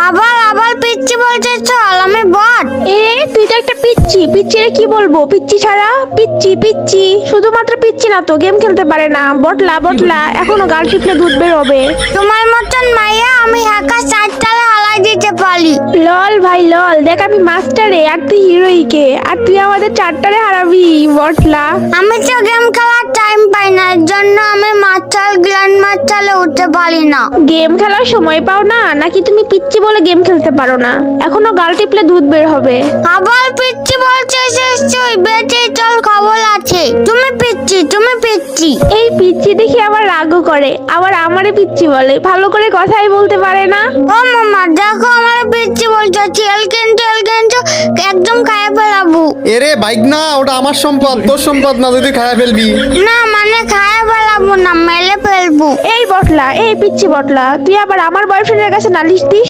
আবার আবার পিচ্ছি বলছে, চল আমি বট। এ তুই তো একটা পিচ্ছি, পিচ্ছিরে কি বলবো? পিচ্ছি ছাড়া পিচ্ছি পিচ্ছি, শুধুমাত্র পিচ্ছি না তো, গেম খেলতে পারে না। বটলা বটলা, এখনো গাল টিপলে দুধ বেরোবে। তোমার মতন মাইয়া আমি একা 4 তালে হালাই দিতে পারি। লল ভাই লল, দেখ আমি মাস্টারে আর তুই হিরোইকে, আর তুই আমাদের 4টারে হারাবি বটলা। আমি তো গেম খেলার টাইম পাই না, এর জন্য আমি মাস্টার গ্র্যান্ড মাস্টারে উঠতে পারি না। গেম খেলার সময় পাও না নাকি? তুমি পিচ্ছি বলে গেম খেলতে পারো না? এখনো গাল টিপলে দুধ বের হবে। আবার পিচ্ছি বলছে, তুই বেঁচে চল, খবর আছে। তুমি পিচ্ছি, তুমি পিচ্ছি। এই পিচ্ছি দেখি আবার রাগও করে, আবার আমারে পিচ্ছি বলে, ভালো করে কথাই বলতে পারে না। ও মামা দেখো, আমার পিচ্ছি বলছে, তেল কিন্তু একদম খাইয়ে ফেলাবো। এরে বাইক না, ওটা আমার সম্পদ, তোর সম্পদ না, যদি খায়া ফেলবি। না মানে খাইয়ে ফেলাবো না, মেলে ফেলবো। এই বটলা, এই পিচ্ছি বটলা, তুই আবার আমার বয়ফ্রেন্ডের কাছে নালিশ দিস?